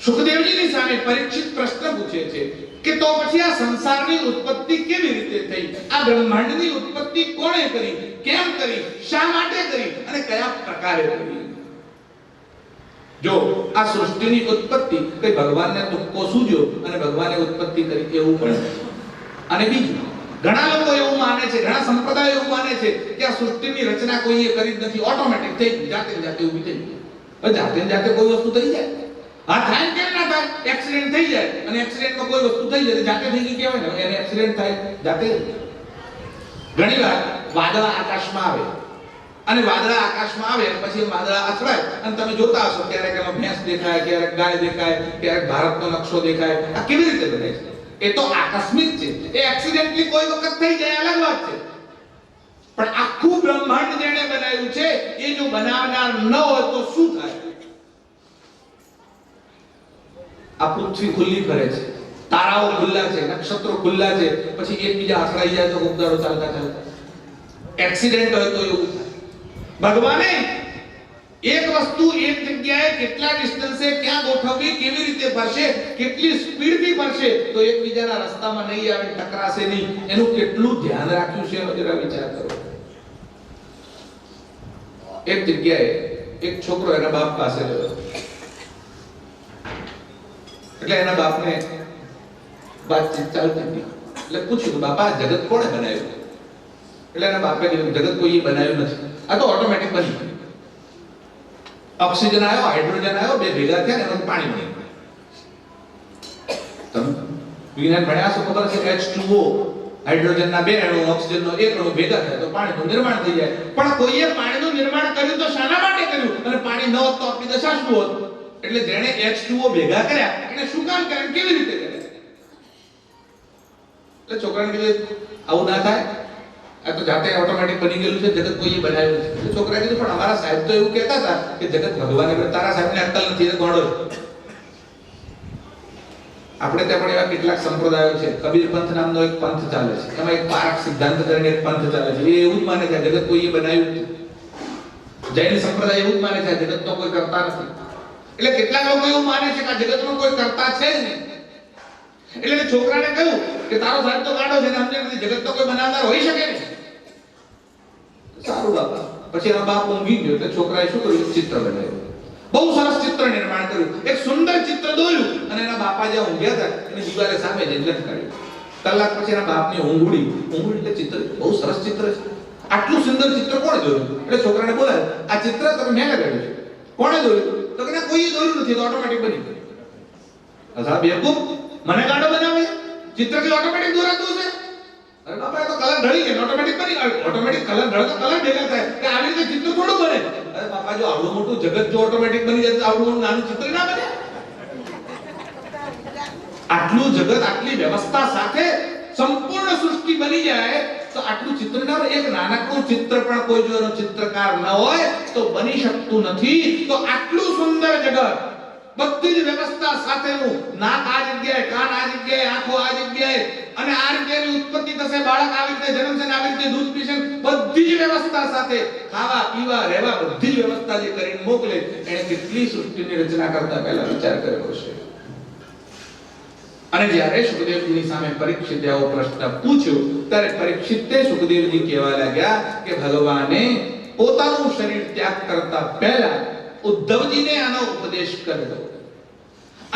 સુખદેવજીની સામે પરીક્ષિત પ્રશ્ન પૂછે છે કે તો પછી આ સંસારની ઉત્પત્તિ કેવી રીતે થઈ, આ બ્રહ્માંડની ઉત્પત્તિ કોણે કરી, કેમ કરી, શા માટે કરી અને કયા પ્રકારે કરી? જો આ સૃષ્ટિની ઉત્પત્તિ કઈ ભગવાનને તુક્કો સૂજ્યો અને ભગવાને ઉત્પત્તિ કરી એવું પણ અને બીજું ઘણા લોકો એવું માને છે, ઘણા સંપ્રદાયો એવું માને છે કે આ સૃષ્ટિની રચના કોઈએ કરી જ નથી, ઓટોમેટિક થઈ ગઈ, જાતે જાતે ઊભી થઈ ગઈ. જાતે જાતે કોઈ વસ્તુ થઈ જાય? હા, થાય કેમ ના થાય? એક્સિડન્ટ થઈ જાય અને એક્સિડન્ટમાં કોઈ વસ્તુ થઈ જાય જાતે થઈ ગઈ કહેવાય ને, એને એક્સિડન્ટ થાય જાતે. ઘણીવાર વાદળા આકાશમાં આવે અને વાદળા આકાશમાં આવે અને પછી વાદળા અથડાય અને તમે જોતા હશો ક્યારેક એમાં ભેંસ દેખાય, ક્યારેક ગાય દેખાય, ક્યારેક ભારતનો નકશો દેખાય. આ કેવી રીતે બને છે? એ તો આકસ્મિક છે, એ એક્સિડન્ટલી કોઈ વખત થઈ જાય અલગ વાત છે. પણ આખું બ્રહ્માંડ જેણે બનાવ્યું છે એ જો બનાવનાર ન હોય તો શું થાય? આ પૃથ્વી ખુલ્લી ફરે છે, તારાઓ ખુલ્લા છે, નક્ષત્રો ખુલ્લા છે, પછી એકબીજા અથડાઈ જાય તો ઉપદારો ચાલતા ચાલતા એક્સિડન્ટ હોય તો એવું થાય. ભગવાને એક વસ્તુ એક જગ્યાએ કેટલા ડિસ્ટન્સે ક્યાં ગોઠવવી, કેવી રીતે ફરશે, કેટલી સ્પીડથી ફરશે તો એકબીજાના રસ્તામાં નહીં આવે, ટકરાશે નહીં, એનું કેટલું ધ્યાન રાખ્યું છે એનો જરા વિચાર કરો. એક જગ્યાએ એક છોકરો એના બાપ પાસે ગયો એટલે એના બાપને વાતચીત ચાલતી હતી એટલે પૂછ્યું કે બાપા જગત કોણે બનાવ્યું? એટલે એના બાપે કીધું જગત કોઈએ બનાવ્યું નથી, આ તો ઓટોમેટિક બની ગયું. ઓક્સિજન આવ્યો, હાઇડ્રોજન આવ્યો, બે ભેગા થયા ને એમાંથી પાણી બની ગયું. તમે વિજ્ઞાન ભણ્યા છો, ખબર છે H2O હાઇડ્રોજનના બે અણુ, ઓક્સિજનનો એક અણુ ભેગા થાય તો પાણીનું નિર્માણ થઈ જાય. પણ કોઈએ પાણીનું નિર્માણ કર્યું તો શાના માટે કર્યું? અને પાણી ન હોત તો આપણી દશા શું હોત? એટલે જેણે H2O ભેગા કર્યા એને શું કામ કર્યા, કેવી રીતે કર્યા? એટલે છોકરાને કીધું આવું ના થાય, આ તો જાતે ઓટોમેટિક બની ગયેલું છે, જગત કોઈએ બનાવ્યું નથી. એટલે છોકરાએ કીધું પણ અમારા સાહેબ તો એવું કહેતા હતા કે જગત ભગવાને બનાવ્યું. તારા સાહેબને અક્કલ નથી, એ ગોળો છે. આપણે ત્યાં પણ એવા કેટલાક સંપ્રદાયો છે. કબીર પંથ નામનો એક પંથ ચાલે છે, એમાં એક પારક સિદ્ધાંત કરીને એક પંથ ચાલે છે. એ એવું જ માને છે જગત કોઈએ બનાવ્યું નથી. જૈન સંપ્રદાય એવું જ માને છે જગતનો કોઈ કરતા નથી. એટલે કેટલાક લોકો એવું માને છે કે આ જગતનો કોઈ કરતા છે જ નહીં. એટલે છોકરાને કહ્યું કે તારો સાહેબ તો ગાડો છે ને અમને નથી, જગત તો કોઈ બનાવનાર હોઈ શકે નહીં. સારું બાપા. પછી એનો બાપ ઊંઘી ગયો એટલે છોકરાએ શું કર્યું? ચિત્ર બનાવ્યું. બહુ સરસ ચિત્ર નિર્માણ કર્યું, એક સુંદર ચિત્ર દોર્યું અને એના બાપા જ્યાં ઊંઘ્યા હતા એની દિવાલે સામે જઈને લટકાવ્યું. કલાક પછી એના બાપની ઊંઘુડી એટલે ચિત્ર બહુ સરસ ચિત્ર છે, આટલું સુંદર ચિત્ર કોણે દોર્યું? એટલે છોકરાને બોલાય, આ ચિત્ર તમે મેં લગાવ્યું છે. કોણે દોર્યું? તો કે કોઈએ દોર્યું નથી, તો ઓટોમેટિક બની ગયું. સાહેબ બેવકૂફ, મને ગાડો બનાવે, ચિત્ર કે ઓટોમેટિક દોરાતું છે? અરે બાપા, એ તો કલર ઢળી ગયો, ઓટોમેટિક બની ગયો. ઓટોમેટિક કલર ઢળે તો કલર ભેગા થાય કે આવી રીતે ચિત્ર થોડું બને. અરે બાપા, જો આવડું મોટું જગત જો ઓટોમેટિક બની જાય તો આવડું નાનું ચિત્ર ના બને. આટલું જગત આટલી વ્યવસ્થા સાથે સંપૂર્ણ સૃષ્ટિ બની જાય તો આટલું ચિત્ર ના હોય. એક નાનકડું ચિત્ર પણ કોઈ જો એનો ચિત્રકાર ન હોય તો બની શકતું નથી. તો આટલું સુંદર જગત બધી જ વ્યવસ્થા સાથેનું, નાક આ જગ્યાએ, કાન આ જગ્યાએ, આંખો આ જગ્યાએ અને આ રીતે ઉત્પત્તિ થશે, બાળક આવી રીતે જન્મશે, આવી રીતે દૂધ પીશે, બધી જ વ્યવસ્થા સાથે ખાવા પીવા રહેવા બધી જ વ્યવસ્થા જે કરીને મોકલે, એને કેટલી સૃષ્ટિની રચના કરતા પહેલા વિચાર કર્યો હશે. અને જ્યારે સુખદેવજીની સામે પરીક્ષિતે આવો પ્રશ્ન પૂછ્યો ત્યારે પરીક્ષિતે સુખદેવજી કહેવા લાગ્યા કે ભગવાને પોતાનું શરીર ત્યાગ કરતા પહેલા ઉદ્ધવજીને આનો ઉપદેશ કર્યો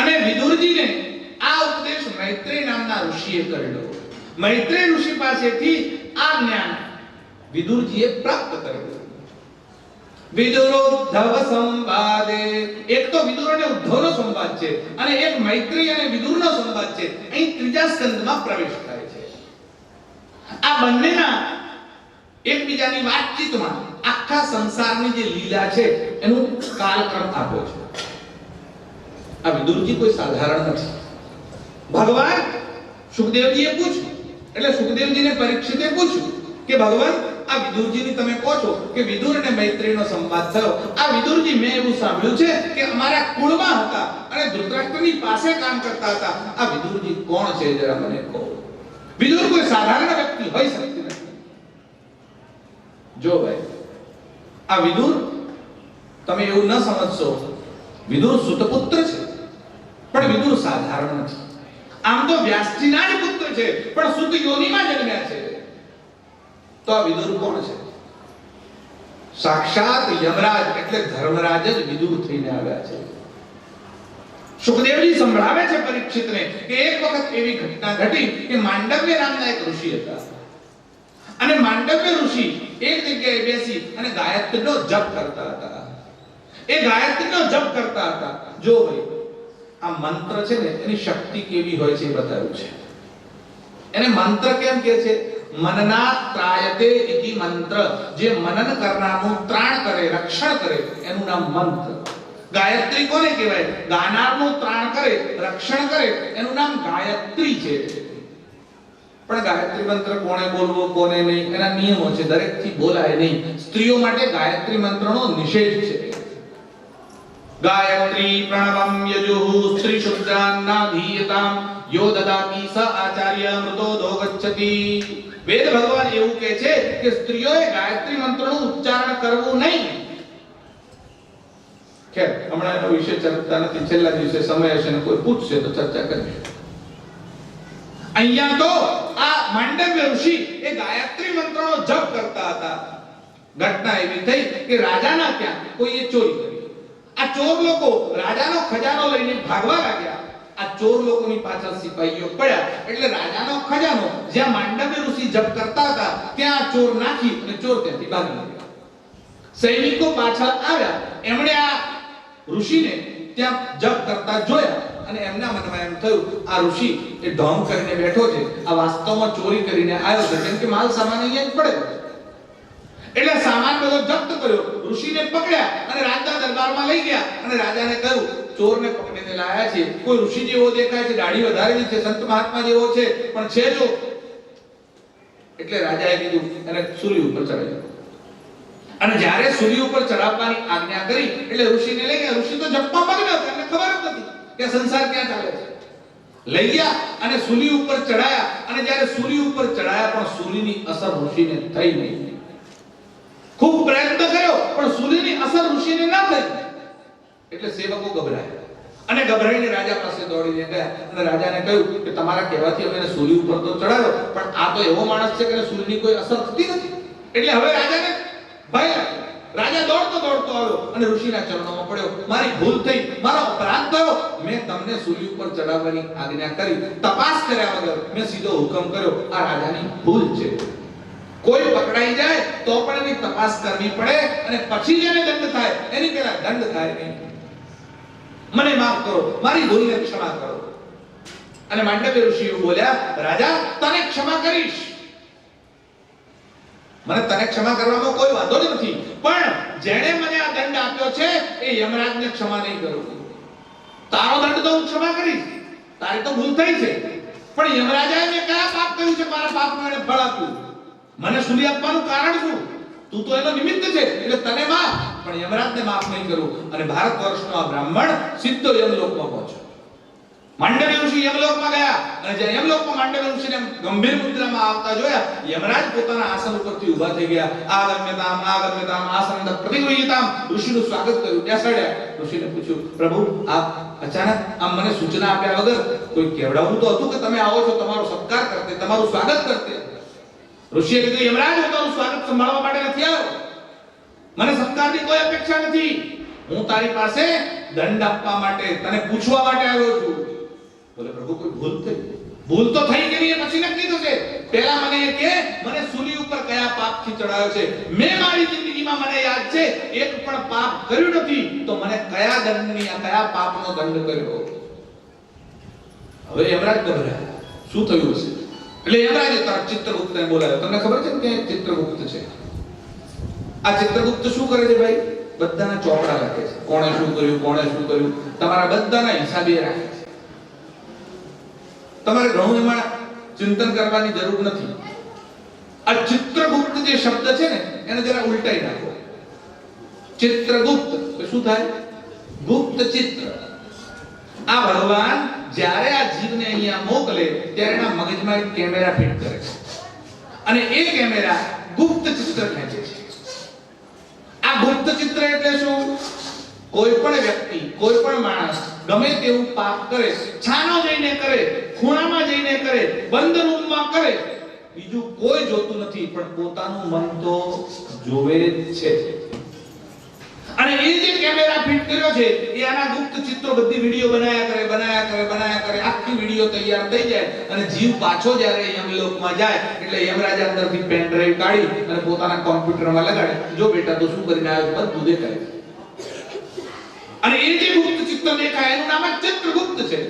અને વિદુરજીને આ ઉપદેશ મૈત્રેય નામના ઋષિએ કર્યો. મૈત્રેય ઋષિ પાસેથી આ જ્ઞાન વિદુરજીએ પ્રાપ્ત કર્યું. વિદુરોદ્ધવ સંવાદે, એક તો વિદુર અને ઉદ્ધવનો સંવાદ છે અને એક મૈત્રેય અને વિદુરનો સંવાદ છે. અહીં ત્રીજા સ્કંદમાં પ્રવેશ થાય છે. આ બંનેના એકબીજાની વાતચીતમાં આખા સંસારની જે લીલા છે એનું કાલક્રમ આપ્યો છે. આ વિદુરજી કોઈ સાધારણ નથી. ભગવાન સુખદેવજીએ પૂછ્યું એટલે સુખદેવજીને પરીક્ષિતે પૂછ્યું કે ભગવાન આ વિદુરજીની તમે કહો છો કે વિદુર અને મૈત્રેયનો સંવાદ થયો. આ વિદુરજી મેં એવું સાંભળ્યું છે કે અમારા કુળમાં હતા અને ધૃતરાષ્ટ્રની પાસે કામ કરતા હતા. આ વિદુરજી કોણ છે જરા મને કહો. વિદુર કોઈ સાધારણ વ્યક્તિ હોઈ શકતી નથી. જો ભાઈ, આ વિદુર તમે એવું ન સમજશો, વિદુર સુતપુત્ર છે. સાધારણ નથી. આમ તો વ્યાસજીના જ પુત્ર છે, પણ શુદ્ધ યોનિમાં જન્મ્યા છે. તો આ વિદુર કોણ છે? સાક્ષાત યમરાજ એટલે ધર્મરાજ જ વિદુર થઈને આવ્યા છે. સુખદેવજી સંભળાવે છે પરીક્ષિતને કે એક વખત એવી ઘટના ઘટી કે માંડવ્ય નામના એક ઋષિ હતા, અને માંડવ્ય ઋષિ એક જગ્યાએ બેસી અને ગાયત્રીનો જપ કરતા હતા. એ ગાયત્રીનો જપ કરતા હતા. જો ભાઈ, આ મંત્ર છે ને, એની શક્તિ કેવી હોય છે એ બતાવ્યું છે. એને મંત્ર કેમ કહે છે? મનના ત્રાયતે ઇતિ મંત્ર. જે મનન કરનારનું ત્રાણ કરે, રક્ષણ કરે, એનું નામ મંત્ર. ગાયત્રી કોને કહેવાય? ગાનારનું ત્રાણ કરે, રક્ષણ કરે, એનું નામ ગાયત્રી છે. પણ ગાયત્રી મંત્ર કોને બોલવો, કોને નહીં, એના નિયમો છે. દરેકથી બોલાય નહીં. સ્ત્રીઓ માટે ગાયત્રી મંત્રનો નિષેધ છે. ગાયત્રી પ્રણવમ યજુઃ સ્ત્રી શુદ્રાન્નાધીયતામ યો દદાતિ સ આચાર્ય મૃતોદો ગચ્છતિ. વેદ ભગવાન એવું કહે છે કે સ્ત્રીઓએ ગાયત્રી મંત્રનું ઉચ્ચારણ કરવું નહીં. ખેર, હમણાં એનો વિષય ચર્ચા નથી. છેલ્લા દિવસે સમય હશે ને કોઈ પૂછશે તો ચર્ચા કરીશું. અહીંયા તો આ માંડવ્ય ઋષિ એ ગાયત્રી મંત્રનો જપ કરતા હતા. ઘટના એવી થઈ કે રાજાના ત્યાં કોઈએ ચોરી કરી. આ ચોર લોકો રાજાનો ખજાનો લઈને ભાગવા લાગ્યા. આ ચોર લોકોની પાછળ સિપાહીઓ પડ્યા, એટલે રાજાનો ખજાનો જ્યાં માંડવ્ય ઋષિ જપ કરતા હતા ત્યાં ચોર નાખી અને ચોર ત્યાંથી ભાગી ગયા. સૈનિકો પાછળ આવ્યા. એમણે આ ઋષિને ત્યાં જપ કરતા જોયા અને એમના મનમાં એમ થયું, આ ઋષિ એ ઢોંગ કરીને બેઠો છે, આ વાસ્તવમાં ચોરી કરીને આવ્યો છે, કેમ કે માલ સામાન અહીંયા જ પડ્યો છે. એટલે સામાન બધો જપ્ત કર્યો, ઋષિને પકડ્યા અને રાજના દરબારમાં લઈ ગયા અને રાજાને કહ્યું, ચોરને પકડીને લાયા છે. કોઈ ઋષિ જેવો દેખાય છે, દાઢી વધારેલી છે, સંત મહાત્મા જેવો છે, પણ છે જો. એટલે રાજાએ કીધું એને સૂલી ઉપર ચડાવ્યો. અને જ્યારે સૂલી ઉપર ચડાવવાની આજ્ઞા કરી એટલે ઋષિને લઈ ગયા. ઋષિ તો જપમાં મગ્ન હતા, એમને ખબર જ નથી કે સંસાર ક્યાં ચાલે છે. લઈ ગયા અને સૂલી ઉપર ચડાયા. અને જ્યારે સૂલી ઉપર ચડાયા પણ સૂલીની અસર ઋષિને થઈ નહીં. ખૂબ પ્રયત્ન કર્યો પણ સૂલીની અસર ઋષિને ન થઈ. એટલે સેવકો ગભરાયા અને ગભરાઈને રાજા પાસે દોડીને ગયા અને રાજાને કહ્યું કે તમારા કહેવાથી અમે સૂલી ઉપર તો ચડાવ્યો, પણ આ તો એવો માણસ છે કે સૂલીની કોઈ અસર થતી નથી. એટલે હવે રાજાને ભય લાગ્યો. રાજા દોડતો આવ્યો અને ઋષિના ચરણોમાં પડ્યો. મારી ભૂલ થઈ, મારો અપરાધ થયો. મેં તમને સૂલી ઉપર ચડાવવાની આજ્ઞા કરી, તપાસ કર્યા વગર મેં સીધો હુકમ કર્યો. આ રાજાની ભૂલ છે. કોઈ પકડાઈ જાય તો પણ એની તપાસ કરવી પડે અને પછી જેને દંડ થાય એની પહેલા દંડ થાય નહીં. મને માફ કરો, મારી ભૂલને ક્ષમા કરો. અને માંડવ્ય ઋષિ બોલ્યા, રાજા તને ક્ષમા કરીશ, મને તને ક્ષમા કરવામાં કોઈ વાંધો નથી, પણ જેણે મને આ દંડ આપ્યો છે એ યમરાજને ક્ષમા નહીં કરું. તારો દંડ તો હું ક્ષમા કરીશ, તારી તો ભૂલ થઈ છે, પણ યમરાજાએ મેં કયા પાપ કર્યું છે? મારા પાપનું એને ફળ આપ્યું. મને સૂલી આપવાનું કારણ શું? તું તો એનો નિમિત્ત છે, એટલે તને માફ, પણ યમરાજને માફ નહીં કરું. અને ભારત વર્ષનો આ બ્રાહ્મણ સીધો યમલોકમાં પહોંચ્યો. માંડવ્ય ઋષિ યમલોકમાં ગયા અને જ્યાં યમલોકમાં માંડવ્ય ઋષિને ગંભીર મુદ્રામાં આવતા જોયા, યમરાજ પોતાના આસન ઉપરથી ઊભા થઈ ગયા. આગમ્યતામ આસનદ પ્રતિગૃહ્યતામ. ઋષિનું સ્વાગત કર્યું, બેસાડ્યા. ઋષિને પૂછ્યું, પ્રભુ આપ અચાનક આમ મને સૂચના આપ્યા વગર કોઈ કહેવડાવવું તો હતું કે તમે આવો છો, તમારો સત્કાર કરતે, તમારું સ્વાગત કરતે. ઋષિએ કીધું, યમરાજ હું તારું સ્વાગત સંભાળવા માટે નથી આવ્યો, મને સત્કારની કોઈ અપેક્ષા નથી. હું તારી પાસે દંડ આપવા માટે, તને પૂછવા માટે આવ્યો છું. બોલે, પ્રભુ કોઈ ભૂલ થઈ? ભૂલ તો થઈ ગઈ એ પછી નક્કી થશે. પહેલા મને એ કે મને સૂલી ઉપર કયા પાપથી ચડાયો છે. મેં મારી જિંદગીમાં મને યાદ છે એક પણ પાપ કર્યું નથી, તો મને કયા દંડની, કયા પાપનો દંડ કર્યો? હવે યમરાજ ગભરાયા, શું થયું હશે? એટલે યમરાજે તરત ચિત્રગુપ્તને બોલાવ્યો. તમને ખબર છે કે ચિત્રગુપ્ત છે? આ ચિત્રગુપ્ત શું કરે છે ભાઈ? બધાના ચોપડા રાખે છે, કોણે શું કર્યું, કોણે શું કર્યું, તમારા બધાના હિસાબે રાખે છે. તમારે ઘણું એમાં ચિંતન કરવાની જરૂર નથી. આ ચિત્રગુપ્ત જે શબ્દ છે ને એને જરા ઉલટાઈ નાખો. ચિત્રગુપ્ત તો શું થાય? ગુપ્ત ચિત્ર. આ ભગવાન જ્યારે આ જીવને અહીંયા મોકલે ત્યારે એના મગજમાં એક કેમેરા ફિટ કરે છે અને એ કેમેરા ગુપ્ત ચિત્ર ખેંચે છે. આ ગુપ્ત ચિત્ર એટલે શું? કોઈ પણ વ્યક્તિ, કોઈ પણ માણસ ગમે તેવું પાપ કરે, છાનો જઈને કરે, ખૂણામાં જઈને કરે, બંધ રૂમમાં કરે, બીજું કોઈ જોતું નથી, પણ પોતાનું મન તો જોવે જ છે. અને એ જે કેમેરા ફિટ કર્યો છે એ આના ગુપ્ત ચિત્રો બધી વિડિયો બનાયા કરે, આખી વિડિયો તૈયાર થઈ જાય અને જીવ પાછો જ્યારે યમલોકમાં જાય એટલે યમરાજા અંદરથી પેન ડ્રાઈવ કાઢી અને પોતાના કોમ્પ્યુટરમાં લગાડે, જો બેટા તો શું કરીને આવ્યો બધું દેખાય. અને એ જે ગુપ્ત ચિત્ર દેખાય એનું નામ જ ચિત્રગુપ્ત છે.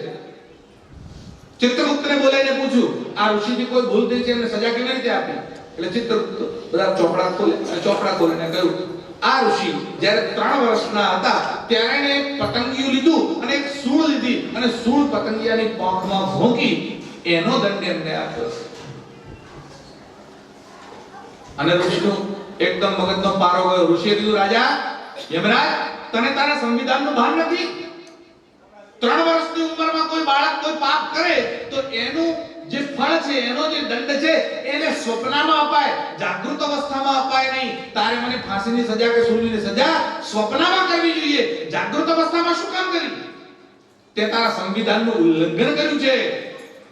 ચિત્રગુપ્તને બોલાવીને પૂછ્યું આ ઋષિની કોઈ ભૂલ થઈ છે, એમને સજા કેવી રીતે આપી? એટલે ચિત્રગુપ્ત બધા ચોપડા ખોલીને કહ્યું આ ઋષિ જ્યારે 3 વર્ષના હતા ત્યારે એને પતંગિયું લીધું અને એક સૂળ લીધી અને સૂળ પતંગિયાની પાંખમાં ભોંકી એનો દંડ એમને આપ્યો. અને ઋષિનો એકદમ મગજનો પારો ગયો. ઋષિએ કીધું રાજા યમરાજ, તને તારા સંવિધાનનું ભાન નથી? 3 વર્ષની ઉંમરમાં કોઈ બાળક કોઈ પાપ કરે તો એનું જે ફળ છે, એનો જે દંડ છે એને સ્વપ્નમાં અપાય, જાગૃત અવસ્થામાં અપાય નહીં. તારે મને ફાંસીની સજા કે સૂળની સજા સ્વપ્નમાં કરવી જોઈએ, જાગૃત અવસ્થામાં શું કામ કરી? તે તારા સંવિધાનનું ઉલ્લંઘન કર્યું છે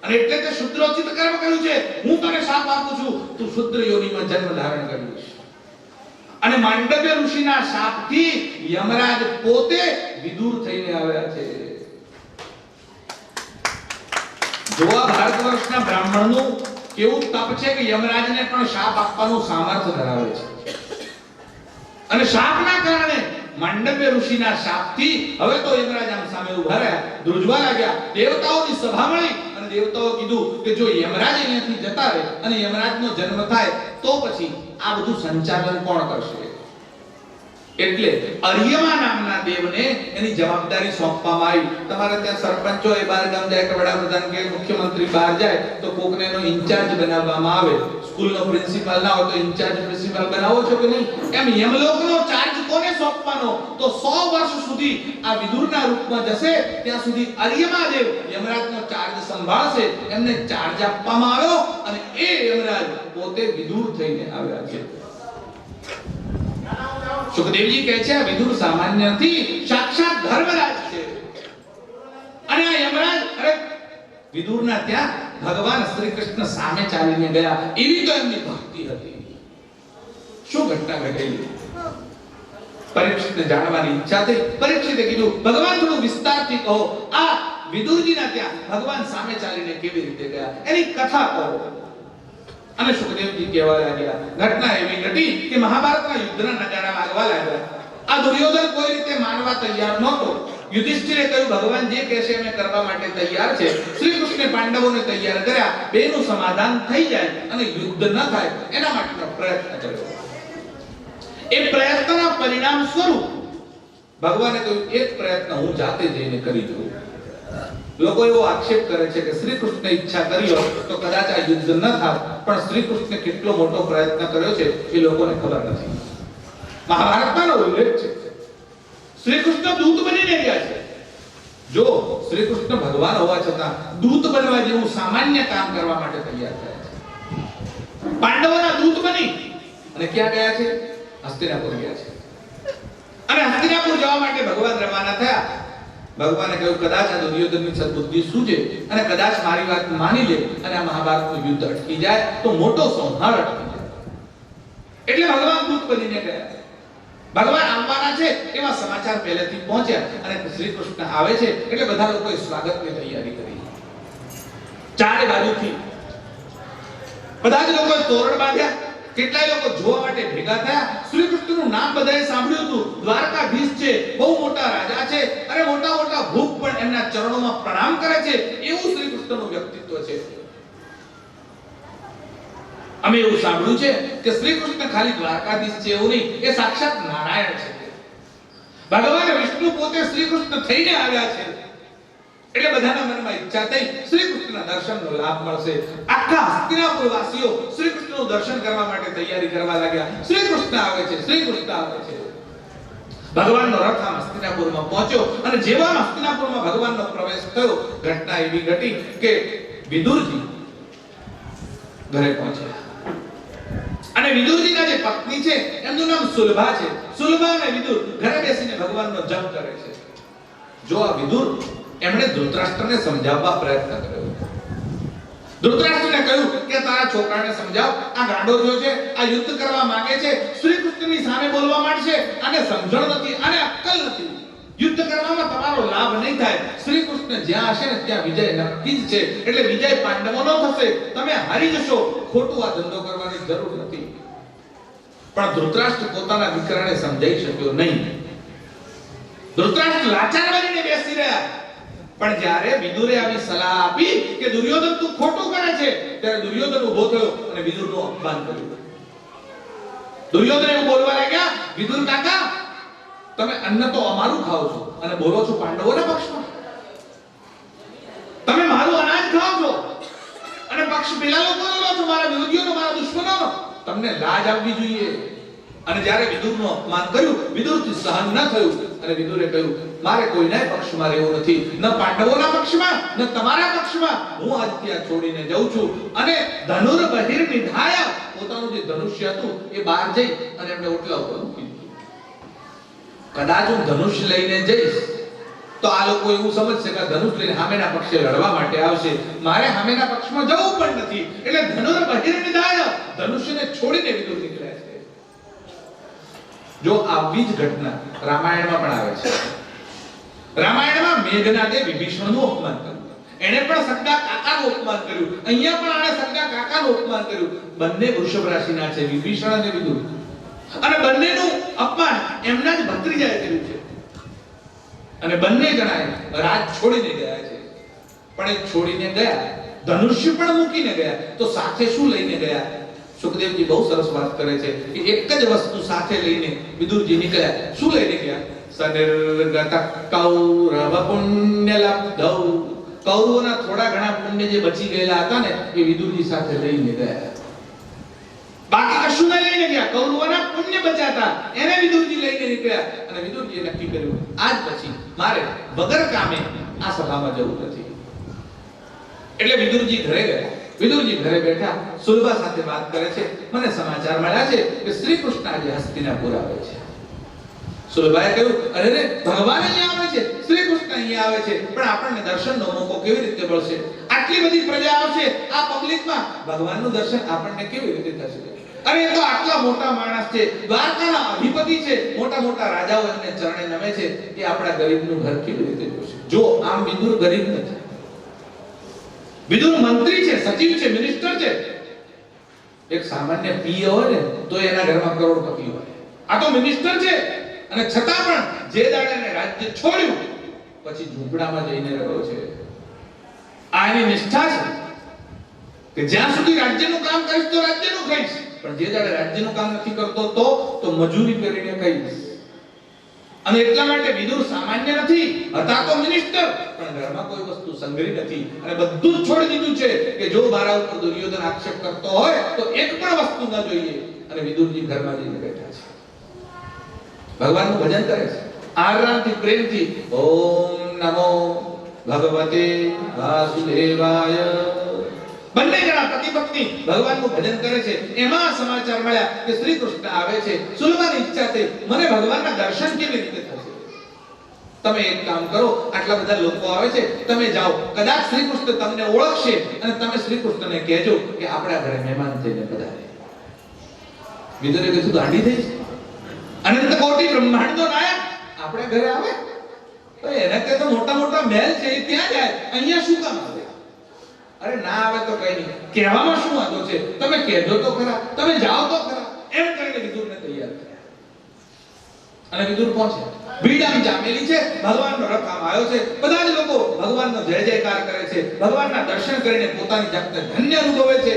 અને એટલે તે શુદ્રોચિત કર્મ કર્યું છે. હું તને શાપ આપું છું, તું શુદ્ર યોનિમાં જન્મ ધારણ કરીશ. અને માંડવ્ય ઋષિના શાપથી યમરાજ પોતે વિદુર થઈને આવ્યા છે. જોવા ભારત વર્ષના બ્રાહ્મણનું કેવું તપ છે કે યમરાજને પણ શાપ આપવાનું સામર્થ્ય ધરાવે છે. અને શાપના કારણે માંડવ્ય ઋષિના શાપથી હવે તો યમરાજ આમ સામે ઉભા રહ્યા, ધ્રુજવા લાગ્યા. દેવતાઓની સભા મળી અને દેવતાઓ કીધું કે જો યમરાજ અહીંયાથી જતા રહે અને યમરાજનો જન્મ થાય તો પછી આ બધું સંચાલન કોણ કરશે? એટલે અર્યમા નામના દેવને એની જવાબદારી સોંપવામાં આવી. તમારે ત્યાં સરપંચો એ બહાર ગામ જાય કે વડાપ્રધાન કે મુખ્યમંત્રી બહાર જાય તો કોકને એનો ઇન્ચાર્જ બનાવવામાં આવે. સ્કૂલનો પ્રિન્સિપાલ ના હોય તો ઇન્ચાર્જ પ્રિન્સિપાલ બનાવો છો કે નહીં? એમ યમલોકનો ચાર્જ કોને સોંપવાનો? તો 100 વર્ષ સુધી આ વિદુરના રૂપમાં જશે ત્યાં સુધી અર્યમા દેવ યમરાજનો ચાર્જ સંભાળશે. એમને ચાર્જ આપવામાં આવ્યો અને એ યમરાજ પોતે વિદુર થઈને આવ્યા છે. સુખદેવજી કહે છે આ વિદુર સામાન્ય નથી, સાક્ષાત ધર્મરાજ છે. અને આ યમરાજ અરે વિદુરના ત્યાં ભગવાન શ્રી કૃષ્ણ સામે ચાલીને ગયા, એવી તો એમની ભક્તિ હતી. શું ઘટના ઘટેલી? પરીક્ષિતને જાણવાની ઈચ્છા થઈ. પરીક્ષિતે કીધું ભગવાન થોડું વિસ્તારથી કહો, આ વિદુરજીના ત્યાં ભગવાન સામે ચાલીને કેવી રીતે ગયા એની કથા કહો. અને સુખદેવજી કહેવા લાગ્યા. ઘટના એવી ઘટી કે મહાભારતના યુદ્ધના નજારા લાગવા લાગ્યા. આ દુર્યોધન કોઈ રીતે માનવા તૈયાર નહોતો. યુધિષ્ઠિરે કહ્યું ભગવાન જે કહેશે અમે કરવા માટે તૈયાર છે. શ્રી કૃષ્ણે પાંડવોને તૈયાર કર્યા, બેનું સમાધાન થઈ જાય અને યુદ્ધ ન થાય એના માટેનો પ્રયત્ન કર્યો. એ પ્રયત્નના પરિણામ સ્વરૂપ ભગવાને કહ્યું એક પ્રયત્ન હું જાતે જઈને કરી દઉં. લોકો એવો આક્ષેપ કરે છે કે શ્રી કૃષ્ણ ઈચ્છા કરી હોત તો કદાચ આ યુદ્ધ ન થાત, પણ શ્રી કૃષ્ણે કેટલો મોટો પ્રયત્ન કર્યો છે એ લોકોને ખબર નથી. મહાભારતમાં ઉલ્લેખ છે શ્રી કૃષ્ણ દૂત બનીને ગયા છે. જો શ્રી કૃષ્ણ ભગવાન હોવા છતાં દૂત બનવા જેવું સામાન્ય કામ કરવા માટે તૈયાર થયા છે. પાંડવોના દૂત બની અને ક્યાં ગયા છે? હસ્તિનાપુર ગયા છે. અને હસ્તિનાપુર જવા માટે ભગવાન રવાના થયા. ભગવાને કહ્યું કદાચ આ દુર્યોધનની સદબુદ્ધિ સૂજે અને કદાચ મારી વાત માની લે અને આ મહાભારતનું યુદ્ધ અટકી જાય તો મોટો સંહાર અટકી જાય. એટલે ભગવાન દૂત બનીને ગયા. ભગવાન આવવાના છે એવા સમાચાર પહેલેથી પહોંચ્યા અને શ્રી કૃષ્ણ આવે છે એટલે બધા લોકોએ સ્વાગતની તૈયારી કરી. ચારે બાજુથી બધા જ લોકોએ તોરણ બાંધ્યા. કેટલાય લોકો જોવા માટે ભેગા થયા. શ્રી કૃષ્ણનું નામ બધાએ સાંભળ્યું હતું. દ્વારકાધીશ છે, બહુ મોટા રાજા છે અને મોટા મોટા ભૂપ પણ એમના ચરણોમાં પ્રણામ કરે છે. એવું શ્રી કૃષ્ણનું વ્યક્તિત્વ છે. અમે એવું સાંભળ્યું છે કે શ્રી કૃષ્ણ ખાલી દ્વારકાધીશ છે એવું નહીં, એ સાક્ષાત નારાયણ છે. ભગવાન વિષ્ણુ પોતે શ્રી કૃષ્ણ થઈને આવ્યા છે. એટલે બધાના મનમાં ઈચ્છા થઈ શ્રી કૃષ્ણના દર્શનનો લાભ મળશે. આખા હસ્તિનાપુર વાસીઓ શ્રી કૃષ્ણનું દર્શન કરવા માટે તૈયારી કરવા લાગ્યા. શ્રી કૃષ્ણ આવે છે, શ્રી કૃષ્ણ આવે છે. ભગવાનનો રથ આમ હસ્તિનાપુરમાં પહોંચ્યો અને જેવા હસ્તિનાપુરમાં ભગવાનનો પ્રવેશ થયો, ઘટના એવી ઘટી કે વિદુરજી ઘરે પહોંચ્યા. અને વિદુરજીના જે પત્ની છે એમનું નામ સુલભા છે. સુલભા અને વિદુર ઘરે બેસીને ભગવાનનો જપ કરે છે. જો આ વિદુર એમણે ધૃતરાષ્ટ્રને સમજાવવા પ્રયત્ન કર્યો. ધૃતરાષ્ટ્રને કહ્યું કે તારા છોકરાને સમજાવ, આ ગાંડો થયો છે, આ યુદ્ધ કરવા માંગે છે, શ્રી કૃષ્ણની સામે બોલવા માંડશે, આને સમજણ નથી, આને અક્કલ નથી, યુદ્ધ કરવામાં તમારો લાભ નહીં થાય. શ્રી કૃષ્ણ જ્યાં હશે ને ત્યાં વિજય નક્કી જ છે, એટલે વિજય પાંડવોનો થશે, તમે હારી જશો, ખોટું આ ધંધો કરવાની જરૂર નથી. પણ ધૃતરાષ્ટ્ર પોતાના દીકરાને સમજાવી શક્યો નહીં. ધૃતરાષ્ટ્ર લાચાર બનીને બેસી રહ્યા. પણ જ્યારે વિદુરે આવી સલાહ આપી કે દુર્યોધન તું ખોટું કરે છે, ત્યારે દુર્યોધન ઊભો થયો અને વિદુરનું અપમાન કર્યું. દુર્યોધન એવું બોલવા લાગ્યા, વિદુર કાકા તમે અન્ન તો અમારું ખાઓ છો અને બોલો છો પાંડવોના પક્ષમાં. તમે મારું અનાજ ખાઓ છો અને પક્ષ પેલા લોકોનો લો છો, મારા વિરોધીઓનો, મારા દુશ્મનોનો. તમને લાજ આવવી જોઈએ. અને જ્યારે વિદુરનું અપમાન કર્યું, વિદુરથી સહન ન થયું અને વિદુરે કહ્યું મારે કોઈના પક્ષમાં રહેવું નથી, ન પાંડવોના પક્ષમાં ન તમારા પક્ષમાં. હું આજ ત્યાં છોડીને જઉં છું. અને ધનુર બહિર નિધાય, પોતાનું જે ધનુષ્ય હતું એ બહાર જઈ અને એમને ઓટલા ઉપર મૂકી દીધું. કદાચ હું ધનુષ્ય લઈને જઈશ તો આ લોકો એવું સમજશે કે ધનુષ લઈને સામેના પક્ષે લડવા માટે આવશે. મારે સામેના પક્ષમાં જવું પણ નથી. એટલે ધનુર બહિર નિધાય, ધનુષ્યને છોડીને વિદુર નીકળ્યા છે. જો આવી જ ઘટના રામાયણમાં પણ આવે છે. રામાયણમાં મેઘનાદે વિભીષણનું અપમાન કર્યું, એણે પણ સગા કાકાનું અપમાન કર્યું. અહીંયા પણ આણે સગા કાકાનું અપમાન કર્યું. બંને વૃષભ રાશિના છે, વિભીષણ અને વિદુર. અને બંનેનું અપમાન એમના જ ભત્રીજાએ કર્યું છે. અને બંને જણાએ રાજ છોડીને ગયા છે. પણ એ છોડીને ગયા, ધનુષ્ય પણ મૂકીને ગયા, તો સાથે શું લઈને ગયા? સુખદેવજી બહુ સરસ વાત કરે છે કે એક જ વસ્તુ સાથે લઈને વિદુરજી નીકળ્યા. શું લઈને ગયા? સનિર્ગત કૌરવ પુણ્ય લબ્ધૌ. કૌરવોના થોડા ઘણા પુણ્ય જે બચી ગયેલા હતા ને એ વિદુરજી સાથે લઈને ગયા. બાકી કશું ન લઈને ગયા. કૌરવોના પુણ્ય બચાતા એને વિદુરજી લઈને નીકળ્યા. અને વિદુરજીએ નક્કી કર્યું આજ પછી મારે વગર કામે આ સભામાં જવું નથી. એટલે વિદુરજી ઘરે ગયા. વિદુરજી ઘરે બેઠા સુલભા સાથે વાત કરે છે. મને સમાચાર મળ્યા છે કે શ્રી કૃષ્ણ આજે હસ્તિનાપુર આવે છે. સુલભાએ કહ્યું અરે રે, ભગવાન અહીંયા આવે છે, શ્રી કૃષ્ણ અહીંયા આવે છે, પણ આપણને દર્શનનો મોકો કેવી રીતે મળશે? આટલી બધી પ્રજા આવશે આ પબ્લિકમાં, ભગવાનનું દર્શન આપણને કેવી રીતે થશે? અરે એ તો આટલા મોટા માણસ છે, દ્વારકાના અધિપતિ છે, મોટા મોટા રાજાઓ એમને ચરણે નમે છે, એ આપણા ગરીબનું ઘર કેવી રીતે જોશે? જો આમ વિદુર ગરીબ નથી, વિદુર મંત્રી છે, સચિવ છે, મિનિસ્ટર છે. એક સામાન્ય પીએ હોય ને તો એના ઘરમાં કરોડપતિ હોય. આ તો મિનિસ્ટર છે અને છતાં પણ જે દાડે એને રાજ્ય છોડ્યું પછી ઝૂંપડામાં જઈને રહ્યો છે. આ એની નિષ્ઠા છે કે જ્યાં સુધી રાજ્યનું કામ કરીશ તો રાજ્યનું ખાઈશ, પણ જે દાડે રાજ્યનું કામ નથી કરતો તો મજૂરી કરીને ખાઈશ. અને એટલા માટે વિદુર સામાન્ય નથી, હતા તો મિનિસ્ટર, પણ ઘરમાં કોઈ વસ્તુ સંગ્રહી નથી અને બધું જ છોડી દીધું છે કે જો મારા ઉપર દુર્યોધન આક્ષેપ કરતો હોય તો એક પણ વસ્તુ ન જોઈએ. અને વિદુરજી ઘરમાં જઈને બેઠા છે, ભગવાનનું ભજન કરે છે, આરામથી, પ્રેમથી. ઓમ નમો ભગવતે વાસુદેવાય. બંને જણા પતિ પત્ની ભગવાનનું ભજન કરે છે. એમાં સમાચાર મળ્યા કે શ્રી કૃષ્ણ આવે છે. સુલભાની ઈચ્છા થઈ મને ભગવાનના દર્શન કેવી રીતે થશે? તમે એક કામ કરો, આટલા બધા લોકો આવે છે, તમે જાઓ, કદાચ શ્રી કૃષ્ણ તમને ઓળખશે અને તમે શ્રી કૃષ્ણને કહેજો કે આપણા ઘરે મહેમાન થઈને પધારે. વિદુરે કીધું ગાંડી થઈ છે, અનંત કોટી બ્રહ્માંડનો નાયક આપણે ઘરે આવે તો એને કે તો મોટા મોટા મહેલ છે એ ત્યાં જાય, અહીંયા શું કામ આવે? અરે ના આવે તો કઈ નહીં, કહેવામાં શું વાંધો છે? તમે કહેજો તો ખરા, તમે જાઓ તો ખરા. એમ કરીને વિદુરને તૈયાર કર્યા અને વિદુર પહોંચ્યા. ભીડ આમ જામેલી છે, ભગવાનનો રથ આમ આવ્યો છે, બધા જ લોકો ભગવાનનો જય જયકાર કરે છે, ભગવાનના દર્શન કરીને પોતાની જાતને ધન્ય અનુભવે છે.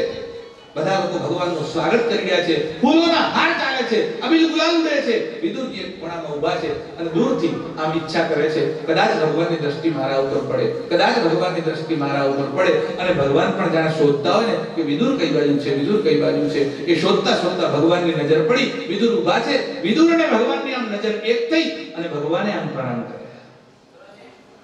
બધા લોકો ભગવાનનું સ્વાગત કરી રહ્યા છે, ફૂલોના હાર ચાલે છે, અબીલ ગુલાલ ઉડે છે. વિદુરજી એક ખૂણામાં ઊભા છે અને દૂરથી આમ ઈચ્છા કરે છે કદાચ ભગવાનની દ્રષ્ટિ મારા ઉપર પડે, કદાચ ભગવાનની દ્રષ્ટિ મારા ઉપર પડે. અને ભગવાન પણ જાણે શોધતા હોય ને કે વિદુર કઈ બાજુ છે, વિદુર કઈ બાજુ છે. એ શોધતા શોધતા ભગવાનની નજર પડી, વિદુર ઊભા છે. વિદુર અને ભગવાનની આમ નજર એક થઈ અને ભગવાને આમ પ્રણામ કર્યા.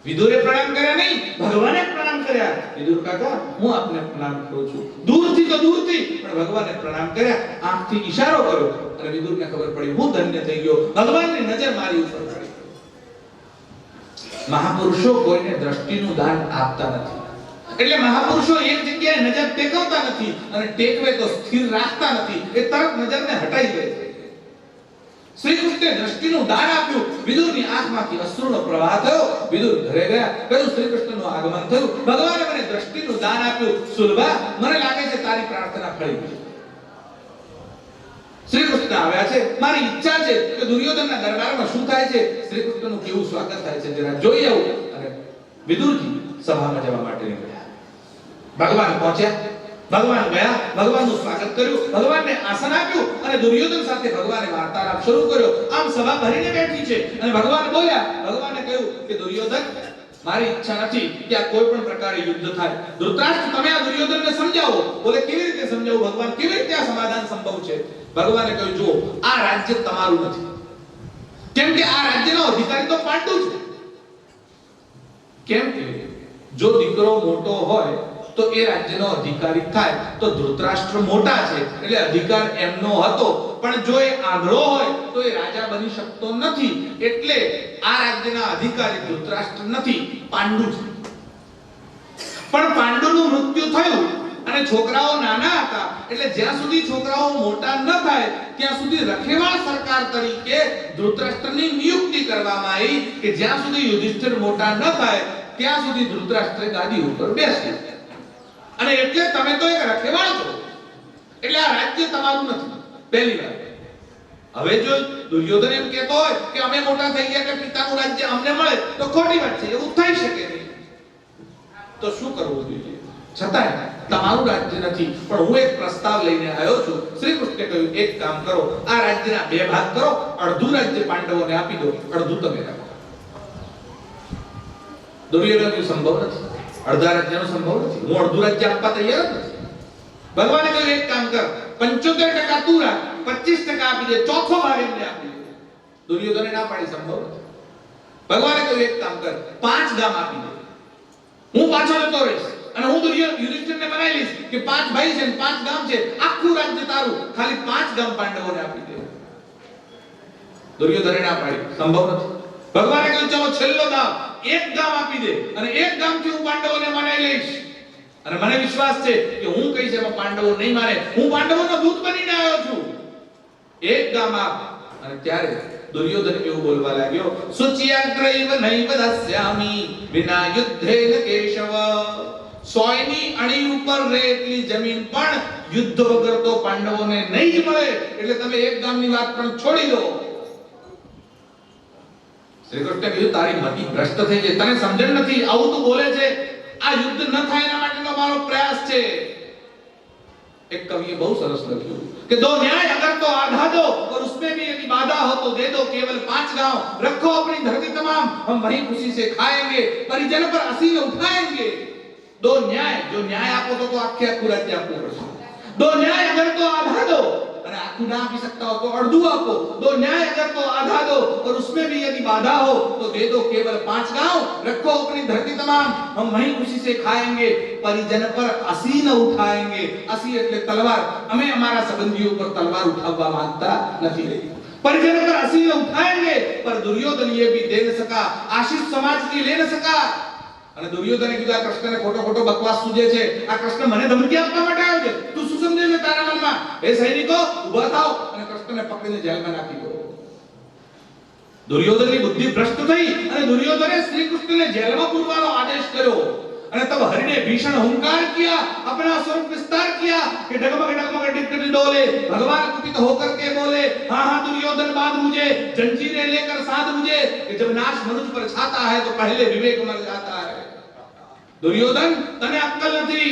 વિદુરે પ્રણામ કર્યા નહીં, ભગવાને પ્રણામ કર્યા. વિદુર કાકા હું આપને પ્રણામ કરું છું. દૂરથી તો દૂરથી પણ ભગવાને પ્રણામ કર્યા, આંખથી ઈશારો કર્યો અને વિદુરને ખબર પડી હું ધન્ય થઈ ગયો, ભગવાનની નજર મારી ઉપર પડી. મહાપુરુષો કોઈને દ્રષ્ટિનું દાન આપતા નથી. એટલે મહાપુરુષો એક જગ્યાએ નજર ટેકવતા નથી અને ટેકવે તો સ્થિર રાખતા નથી, એ તરત નજરને હટાઈ દે છે. શ્રી કૃષ્ણે દ્રષ્ટિનું દાન આપ્યું, વિદુરની આંખમાંથી અશ્રુનો પ્રવાહ થયો, વિદુર ઘરે ગયા, કહ્યું શ્રી કૃષ્ણનું આગમન થયું, ભગવાને મને દ્રષ્ટિનું દાન આપ્યું, સુલભા મને લાગે છે તારી પ્રાર્થના ફળી ગઈ. શ્રી કૃષ્ણ આવ્યા છે, મારી ઈચ્છા છે કે દુર્યોધનના દરબારમાં શું થાય છે, શ્રી કૃષ્ણનું કેવું સ્વાગત થાય છે જરા જોઈ આવું. અને વિદુરજી સભામાં જવા માટે નીકળ્યા. ભગવાન પહોંચ્યા, ભગવાન ગયા, ભગવાનનું સ્વાગત કર્યું, ભગવાનને આસન આપ્યું અને દુર્યોધન સાથે ભગવાને વાર્તાલાપ શરૂ કર્યો. આમ સભા ભરીને બેઠી છે અને ભગવાન બોલ્યા. ભગવાને કહ્યું કે દુર્યોધન, મારી ઈચ્છા નથી કે આ કોઈ પણ પ્રકારે યુદ્ધ થાય. ધૃતરાષ્ટ્ર, તમે આ દુર્યોધનને સમજાવો. બોલે કેવી રીતે સમજાવું ભગવાન, કેવી રીતે આ સમાધાન સંભવ છે? ભગવાને કહ્યું જો આ રાજ્ય તમારું નથી, કેમ કે આ રાજ્યનો અધિકારી તો પાંડુ છે. કેમ કે જો દીકરો મોટો હોય તો એ રાજ્યનો અધિકારી થાય, તો ધૃતરાષ્ટ્ર મોટા છે એટલે અધિકાર એમનો હતો, પણ જો એ આંધળો હોય તો એ રાજા બની શકતો નથી. એટલે આ રાજ્યના અધિકારી ધૃતરાષ્ટ્ર નથી, પાંડુ છે. પણ પાંડુનું મૃત્યુ થયું અને છોકરાઓ નાના હતા, એટલે જ્યાં સુધી છોકરાઓ મોટા ન થાય ત્યાં સુધી રખેવાળ સરકાર તરીકે ધૃતરાષ્ટ્રની નિયુક્તિ કરવામાં આવી કે જ્યાં સુધી યુધિષ્ઠિર મોટા ન થાય ત્યાં સુધી ધૃતરાષ્ટ્ર ગાદી ઉપર બેસે. અને એટલે તમે તો એક રખેવાળ છો, એટલે આ રાજ્ય તમારું નથી. પહેલી વાત. હવે જો દુર્યોધન એમ કહેતો હોય કે અમે મોટા થઈ ગયા કે પિતાનું રાજ્ય અમને મળે, તો ખોટી વાત છે, એવું થઈ શકે નહીં. તો શું કરવું જોઈએ? છતાંય તમારું રાજ્ય નથી, પણ હું એક પ્રસ્તાવ લઈને આવ્યો છું. શ્રી કૃષ્ણે કહ્યું એક કામ કરો, આ રાજ્યના બે ભાગ કરો, અડધું રાજ્ય પાંડવોને આપી દો, અડધું તમે રાખો. દુર્યોધન સંભવ નથી, અડધા રાજ્યનો સંભવ નથી, હું અડધું રાજ્ય આપવા તૈયાર નથી. ભગવાને કહ્યું એક કામ કર, 75% તું રાખ, 25% આપી દે, ચોથો ભાગ એમને આપી દે. દુર્યોધને ના પાડી, સંભવ નથી. ભગવાને કહ્યું એક કામ કર, 5 ગામ આપી દે, હું પાછો જતો રહીશ અને હું યુધિષ્ઠિરને બનાવી લઈશ કે 5 ભાઈ છે 5 ગામ છે, આખું રાજ્ય તારું, ખાલી 5 ગામ પાંડવોને આપી દે. દુર્યોધને ના પાડી, સંભવ નથી. ભગવાને કહ્યું ચાલો છેલ્લો ગામ, એક ગામ આપી દે અને એક ગામથી હું પાંડવોને મનાઈ લઈશ. અને મને વિશ્વાસ છે કે હું કહીશ એમાં પાંડવો નહીં માને, હું પાંડવોનો દૂત બનીને આવ્યો છું. એક ગામ આપ. અને ત્યારે દુર્યોધન એવું બોલવા લાગ્યો, સુચિયાગ્રૈવ નૈવ દસ્યામિ વિના યુદ્ધેન કેશવ. 100 ની અણી ઉપર રે એટલી જમીન પણ યુદ્ધ વગર તો પાંડવોને નહીં મળે, એટલે તમે એક ગામની વાત પણ છોડી દો. શ્રી કૃષ્ણે કીધું તારી મતિ ભ્રષ્ટ થઈ છે, તને સમજણ નથી, આવું તું બોલે છે. આ યુદ્ધ ન થાય એના માટેનો મારો પ્રયાસ છે. एक कवि बहुत सरस लख्યું कि दो न्याय अगर तो आधा दो और उसमें भी यदि बाधा हो तो दे दो केवल 5 गांव, रखो अपनी धरती तमाम, हम वहीं खुशी से खाएंगे, परिजन पर असीम उठाएंगे. दो न्याय, जो न्याय आपको तो आखे आखू राज्य आपको करशो. दो न्याय अगर तो आधा दो, અને આખું ના આપી શકતા હો તો અડધું આપો. दो न्याय अगर तो आधा दो और उसमें भी यदि बाधा हो तो दे दो केवल 5 गांव, रखो अपनी धरती तमाम, हम वहीं खुशी से खाएंगे, परिजन पर असी न उठाएंगे. असी એટલે તલવાર. અમે અમારા સંબંધીઓ પર તલવાર ઉઠાવવા માંગતા નથી. परिजन पर असी न उठाएंगे, पर दुर्योधन ये भी दे न सका, आशीष समाज की ले न सका. અને દુર્યોધને કીધું આ કૃષ્ણને ખોટો ખોટો બકવાસ સૂજે છે, આ કૃષ્ણ મને ધમકી આપવા માટે આવ્યો છે, તું શું સમજે છે તારા મનમાં? હે સૈનિકો ઊભા થાઓ અને કૃષ્ણને પકડીને જેલમાં નાખી દો. દુર્યોધનની બુદ્ધિ ભ્રષ્ટ થઈ અને દુર્યોધને શ્રી કૃષ્ણને જેલમાં પૂરવાનો આદેશ કર્યો. અને तब हरि ने भीषण हुंकार किया, अपना स्वरूप विस्तार किया कि डगमग डगमग टिटपिट डोले. भगवान कुपित होकर के बोले, हाँ हाँ दुर्योधन बांध मुझे, जंजीरें लेकर साध मुझे, कि जब नाश मनुष्य पर छाता है तो पहले विवेक मर जाता है. दुर्योधन तने अक्कल નથી,